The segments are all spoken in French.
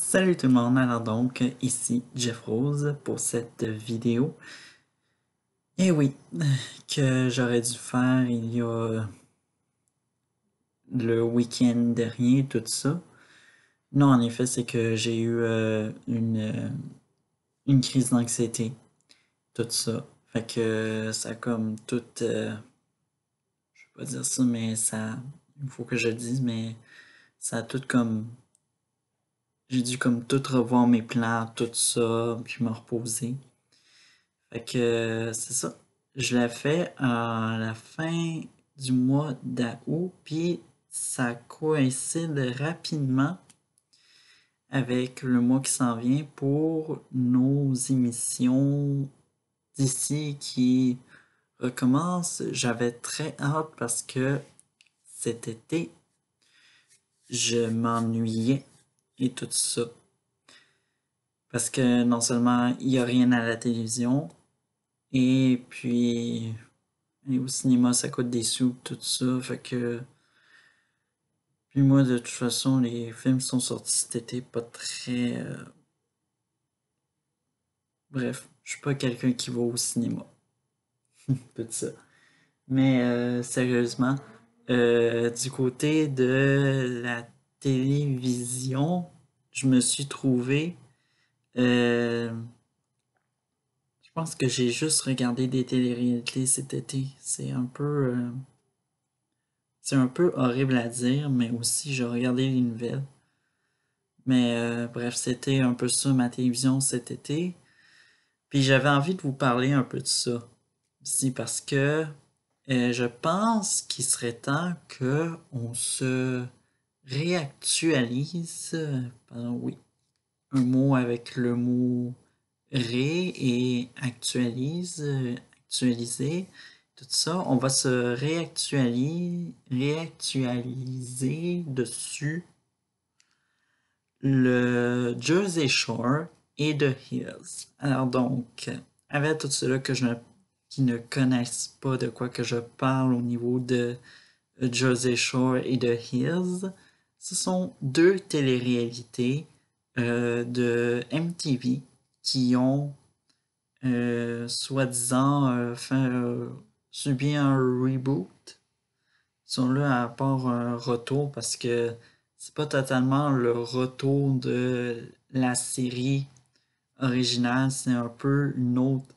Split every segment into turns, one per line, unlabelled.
Salut tout le monde, alors donc ici Jeff Rose pour cette vidéo. Et oui, que j'aurais dû faire il y a le week-end dernier, tout ça. Non, en effet, c'est que j'ai eu une crise d'anxiété, tout ça. Fait que ça a comme tout, je vais pas dire ça, mais ça, il faut que je le dise, mais ça a tout comme, j'ai dû comme tout revoir mes plans, tout ça, puis me reposer. Fait que c'est ça. Je l'ai fait à la fin du mois d'août, puis ça coïncide rapidement avec le mois qui s'en vient pour nos émissions d'ici qui recommencent. J'avais très hâte parce que cet été, je m'ennuyais et tout ça. Parce que non seulement il n'y a rien à la télévision, et puis aller au cinéma, ça coûte des sous, tout ça. Fait que. Puis moi, de toute façon, les films sont sortis cet été, pas très. Bref, je suis pas quelqu'un qui va au cinéma. Tout ça. Mais sérieusement, du côté de la télévision, je me suis trouvé. euh, je pense que j'ai juste regardé des téléréalités cet été. C'est un peu horrible à dire, mais aussi j'ai regardé les nouvelles. Mais bref, c'était un peu ça ma télévision cet été. Puis j'avais envie de vous parler un peu de ça aussi parce que je pense qu'il serait temps que on se réactualise. Pardon, oui, un mot avec le mot et actualise, actualiser, tout ça. On va se réactualiser dessus le Jersey Shore et The Hills. Alors donc, avec tout cela qui ne connaissent pas de quoi que je parle au niveau de Jersey Shore et The Hills, ce sont deux téléréalités de MTV qui ont soi-disant subi un reboot. Ils sont là à part un retour parce que c'est pas totalement le retour de la série originale, c'est un peu une autre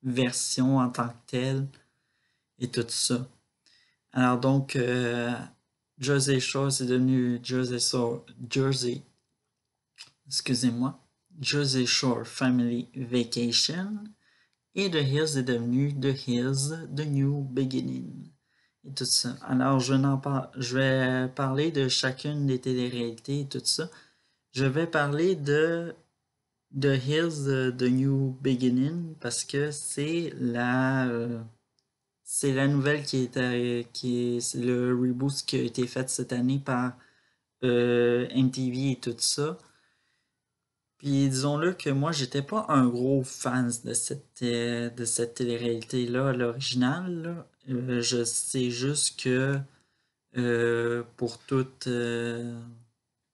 version en tant que telle et tout ça. Alors donc, Jersey Shore, c'est devenu excusez-moi, Jersey Shore Family Vacation et The Hills est devenu The Hills, The New Beginning et tout ça. Alors, je vais parler de chacune des téléréalités et tout ça. Je vais parler de The Hills, The New Beginning parce que c'est la nouvelle c'est le reboot qui a été fait cette année par MTV et tout ça. Puis disons-le que moi, j'étais pas un gros fan de cette télé-réalité-là, à l'original, là. Je sais juste que euh, pour toutes, euh,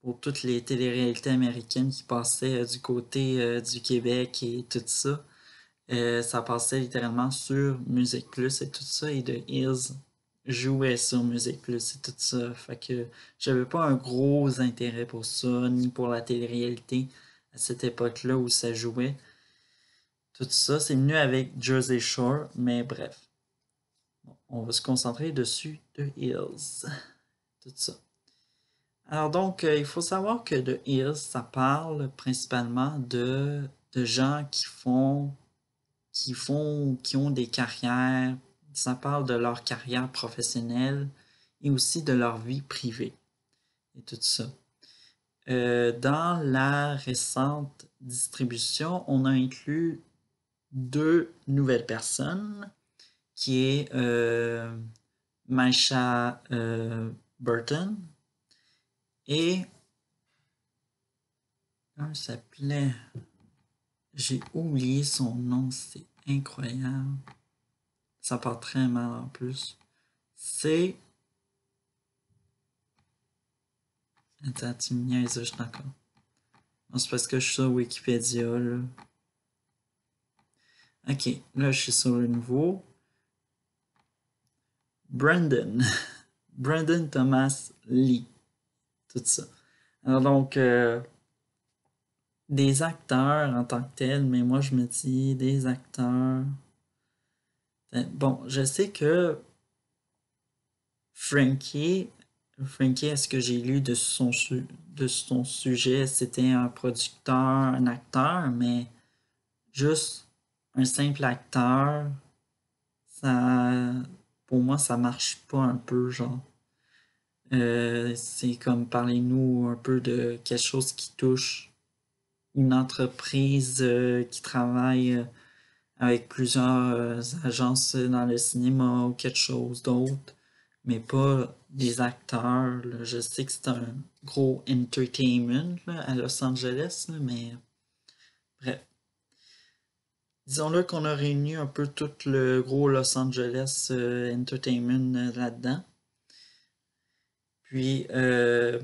pour toutes les téléréalités américaines qui passaient du côté du Québec et tout ça, ça passait littéralement sur Musique Plus et tout ça, et The Hills jouait sur Musique Plus et tout ça. Fait que j'avais pas un gros intérêt pour ça, ni pour la télé-réalité à cette époque-là où ça jouait. Tout ça, c'est venu avec Jersey Shore, mais bref. Bon, on va se concentrer dessus, The Hills. Tout ça. Alors donc, il faut savoir que The Hills, ça parle principalement de gens qui ont des carrières, ça parle de leur carrière professionnelle et aussi de leur vie privée et tout ça. Dans la récente distribution, on a inclus deux nouvelles personnes, qui est Maisha Burton et comment elle s'appelait? J'ai oublié son nom, c'est incroyable. Ça part très mal en plus. C'est. Attends, tu me niaises, je suis d'accord. C'est parce que je suis sur Wikipédia, là. Ok, là, je suis sur le nouveau. Brandon. Brandon Thomas Lee. Tout ça. Alors donc, des acteurs en tant que tels, mais moi je me dis des acteurs. Bon, je sais que Frankie, Frankie, est-ce que j'ai lu de son sujet, c'était un producteur, un acteur, mais juste un simple acteur, ça, pour moi, ça marche pas un peu, genre. C'est comme parlez-nous un peu de quelque chose qui touche une entreprise qui travaille avec plusieurs agences dans le cinéma ou quelque chose d'autre, mais pas des acteurs, là. Je sais que c'est un gros entertainment là, à Los Angeles, là, mais bref. Disons-le qu'on a réuni un peu tout le gros Los Angeles Entertainment là-dedans. Puis,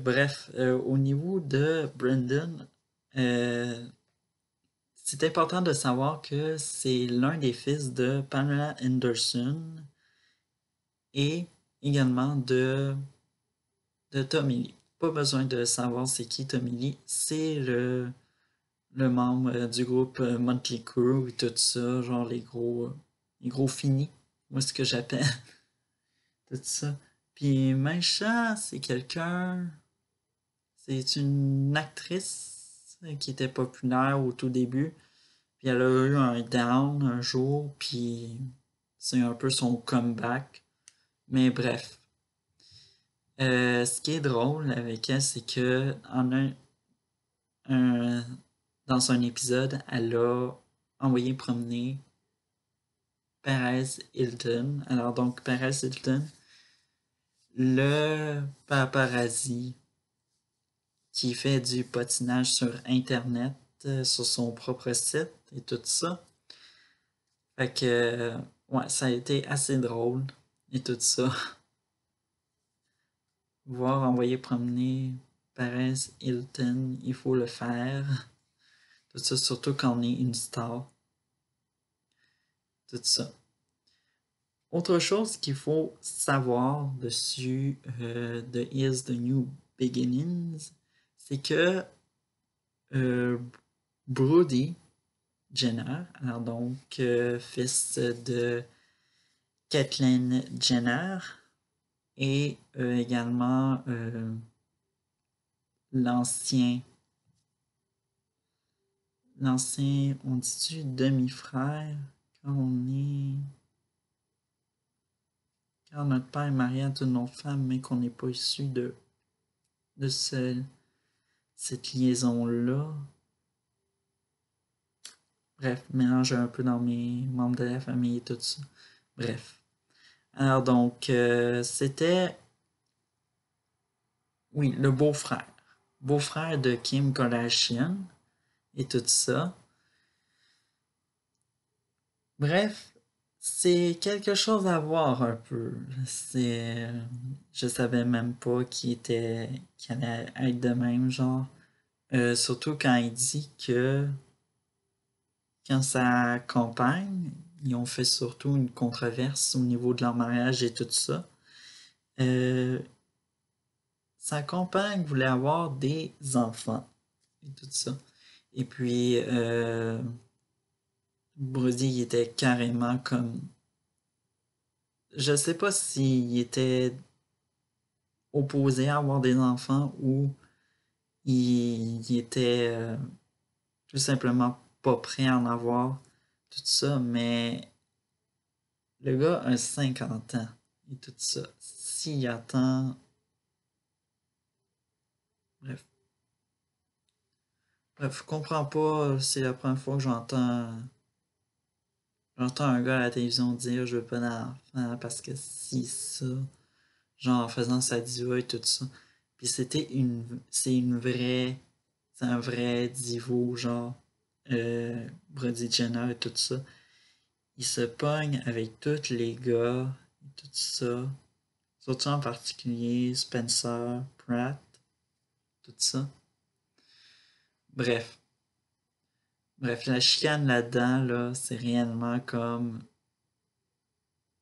bref, au niveau de Brendan, euh, c'est important de savoir que c'est l'un des fils de Pamela Anderson et également de Tommy Lee. Pas besoin de savoir c'est qui Tommy Lee, c'est le membre du groupe Motley Crue et tout ça, genre les gros finis, moi ce que j'appelle, tout ça. Puis Maisha, c'est quelqu'un, c'est une actrice qui était populaire au tout début, puis elle a eu un down un jour, puis c'est un peu son comeback. Mais bref, ce qui est drôle avec elle, c'est que un- dans un épisode, elle a envoyé promener Perez Hilton. Alors donc, Perez Hilton, le paparazzi qui fait du patinage sur Internet, sur son propre site et tout ça. Fait que, ouais, ça a été assez drôle et tout ça. Voir envoyer promener Perez Hilton, il faut le faire. Tout ça, surtout quand on est une star. Tout ça. Autre chose qu'il faut savoir dessus de Is the New Beginnings, c'est que euh, Brody Jenner, alors donc fils de Caitlyn Jenner, et également l'ancien, on dit-tu demi-frère, quand on est, quand notre père est marié à une autre femme, mais qu'on n'est pas issu de cette liaison-là. Bref, mélange un peu dans mes membres de la famille et tout ça. Bref. Alors donc, c'était, oui, le beau-frère. Beau-frère de Kim Kardashian et tout ça. Bref, c'est quelque chose à voir un peu. C'est, je savais même pas qu'il allait être de même genre. Surtout quand il dit que quand sa compagne, ils ont fait surtout une controverse au niveau de leur mariage et tout ça. Euh, Sa compagne voulait avoir des enfants et tout ça. Et puis, Brody était carrément comme. Je sais pas s'il était opposé à avoir des enfants ou il était tout simplement pas prêt à en avoir, tout ça, mais le gars a 50 ans et tout ça. S'il attend. Bref. Bref, je comprends pas, c'est la première fois que j'entends un gars à la télévision dire je veux pas d'enfant parce que si ça, genre en faisant sa diva et tout ça. Puis c'est un vrai divo, genre Brody Jenner et tout ça. Il se pogne avec tous les gars et tout ça. Surtout en particulier Spencer Pratt, tout ça. Bref. Bref, la chicane là-dedans, là, c'est réellement comme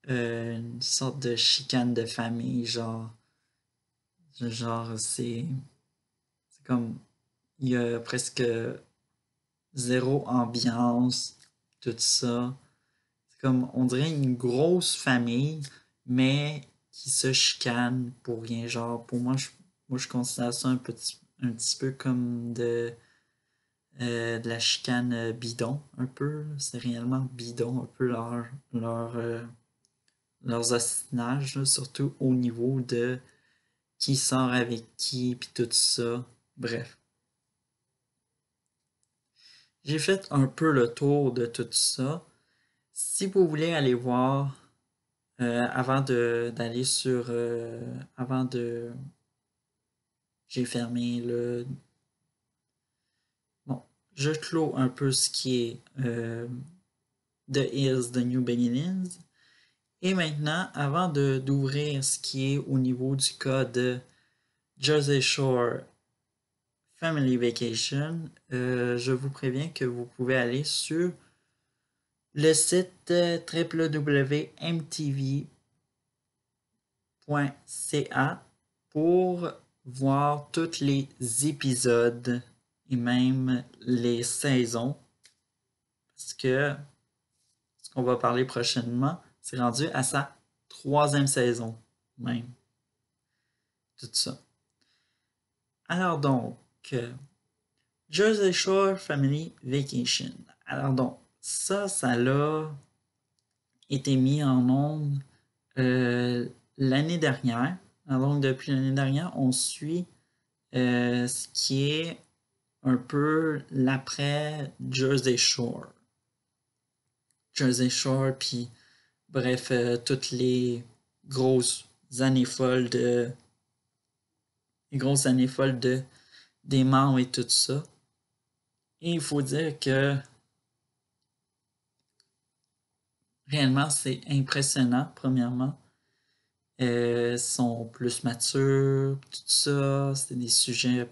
une sorte de chicane de famille, genre, c'est comme, il y a presque zéro ambiance, tout ça. C'est comme, on dirait une grosse famille, mais qui se chicane pour rien. Genre, pour moi, je considère ça un petit peu comme de la chicane bidon, un peu. C'est réellement bidon, un peu leurs ostinages, là, surtout au niveau de qui sort avec qui, puis tout ça. Bref. J'ai fait un peu le tour de tout ça. Si vous voulez aller voir, avant d'aller sur... avant de... J'ai fermé le... Bon, je clôt un peu ce qui est The Hills, The New Beginnings. Et maintenant, avant d'ouvrir ce qui est au niveau du cas de Jersey Shore Family Vacation, je vous préviens que vous pouvez aller sur le site www.mtv.ca pour voir tous les épisodes et même les saisons. Parce que ce qu'on va parler prochainement, c'est rendu à sa troisième saison même. Tout ça. Alors donc, Jersey Shore Family Vacation. Alors donc, ça l'a été mis en ondes l'année dernière. Alors donc, depuis l'année dernière, on suit ce qui est un peu l'après Jersey Shore. Jersey Shore, puis bref, toutes grosses années folles de les grosses années folles des membres et tout ça. Et il faut dire que réellement, c'est impressionnant, premièrement. Sont plus matures, tout ça. C'est des sujets.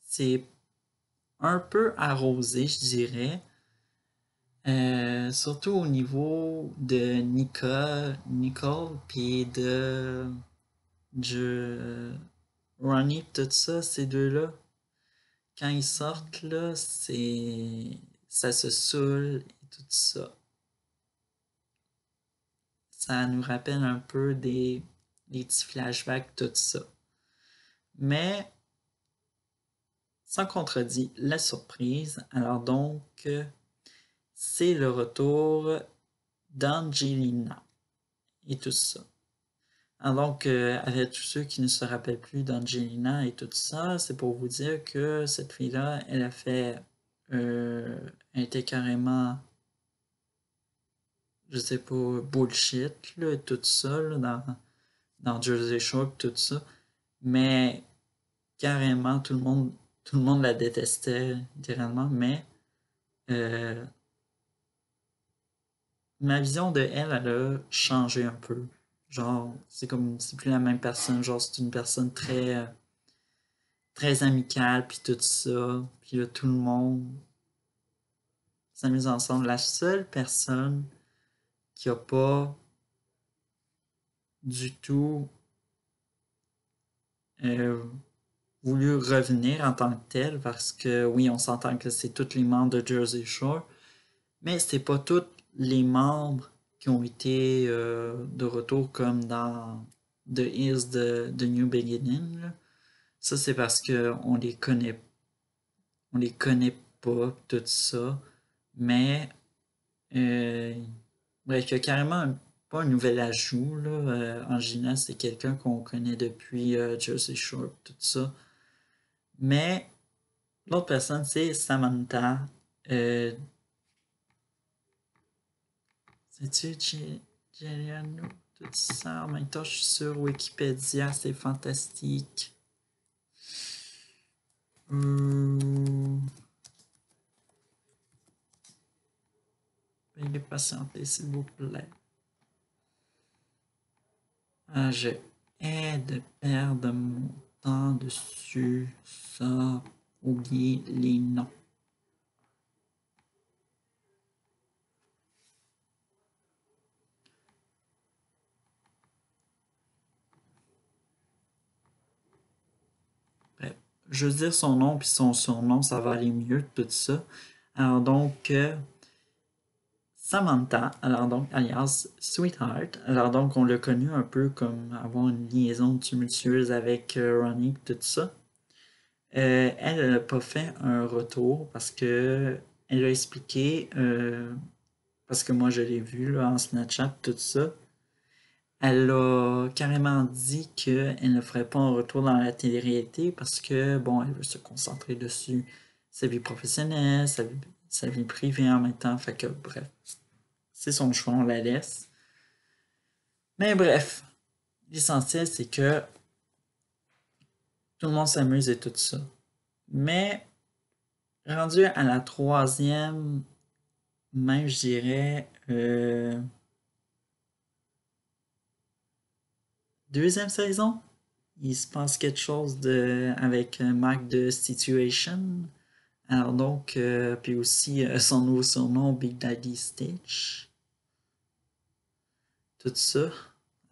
C'est un peu arrosé, je dirais. Surtout au niveau de Nicole, puis de Ronnie, tout ça, ces deux-là. Quand ils sortent, là, ça se saoule et tout ça. Ça nous rappelle un peu des petits flashbacks, tout ça. Mais, sans contredit, la surprise, alors donc, c'est le retour d'Angelina et tout ça. Alors donc, avec tous ceux qui ne se rappellent plus d'Angelina et tout ça, c'est pour vous dire que cette fille-là, elle a fait, elle était carrément, je sais pas, bullshit, là, tout ça, là, dans Jersey Shore, tout ça. Mais carrément, tout le monde la détestait, littéralement. Mais euh, ma vision de elle, elle a changé un peu. Genre, c'est comme, c'est plus la même personne. Genre, c'est une personne très amicale, puis tout ça. Puis là, tout le monde s'amuse ensemble. La seule personne qui a pas du tout euh, voulu revenir en tant que tel, parce que oui, on s'entend que c'est tous les membres de Jersey Shore, mais c'est pas tous les membres qui ont été de retour comme dans The Is de New Beginning, là. Ça, c'est parce que on les connaît pas, tout ça. Mais, euh, bref, il y a carrément pas un nouvel ajout, là. Angina, c'est quelqu'un qu'on connaît depuis Jersey Shore, tout ça. Mais l'autre personne, c'est Samantha. Euh, C'est-tu Giuliano? Tout ça. En même temps, je suis sur Wikipédia, c'est fantastique. Hum, Veuillez patienter, s'il vous plaît. Ah, je hais de perdre mon temps dessus. Ça. oublier les noms. Bref, je veux dire son nom puis son surnom, ça va aller mieux, tout ça. Alors donc, Samantha, alors donc, alias Sweetheart. Alors donc, on l'a connu un peu comme avoir une liaison tumultueuse avec Ronnie, tout ça. Elle n'a pas fait un retour parce que elle a expliqué, parce que moi je l'ai vu là, en Snapchat, tout ça. Elle a carrément dit qu'elle ne ferait pas un retour dans la télé-réalité parce que, bon, elle veut se concentrer dessus, sa vie professionnelle, sa vie privée en même temps. Fait que, bref, c'est son choix, on la laisse. Mais bref, l'essentiel, c'est que tout le monde s'amuse et tout ça. Mais rendu à la troisième, même je dirais, deuxième saison, il se passe quelque chose avec Mac de Situation. Alors donc, puis aussi son nouveau surnom, Big Daddy Stitch. Tout ça.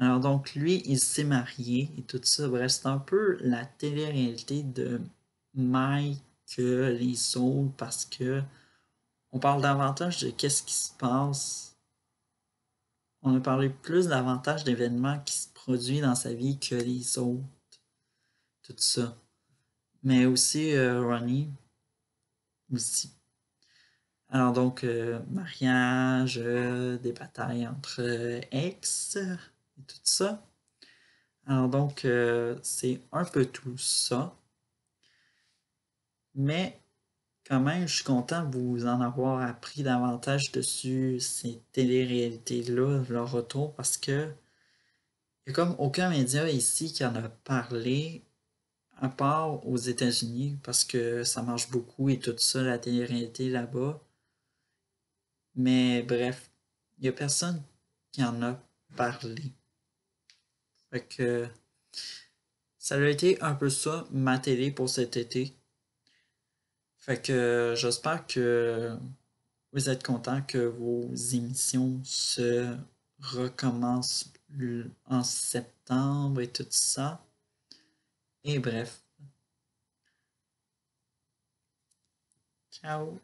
Alors donc, lui, il s'est marié et tout ça. Bref, c'est un peu la télé-réalité de Mike que les autres parce que on parle davantage de qu'est-ce qui se passe. On a parlé plus davantage d'événements qui se produisent dans sa vie que les autres. Tout ça. Mais aussi Ronnie aussi. Alors donc, mariage, des batailles entre ex et tout ça. Alors donc, c'est un peu tout ça. Mais quand même, je suis content de vous en avoir appris davantage dessus ces télé-réalités-là, leur retour, parce que il n'y a comme aucun média ici qui en a parlé, à part aux États-Unis, parce que ça marche beaucoup et tout ça, la télé-réalité là-bas. Mais bref, il n'y a personne qui en a parlé. Fait que ça a été un peu ça, ma télé pour cet été. Fait que j'espère que vous êtes contents que vos émissions se recommencent en septembre et tout ça. Et bref, ciao!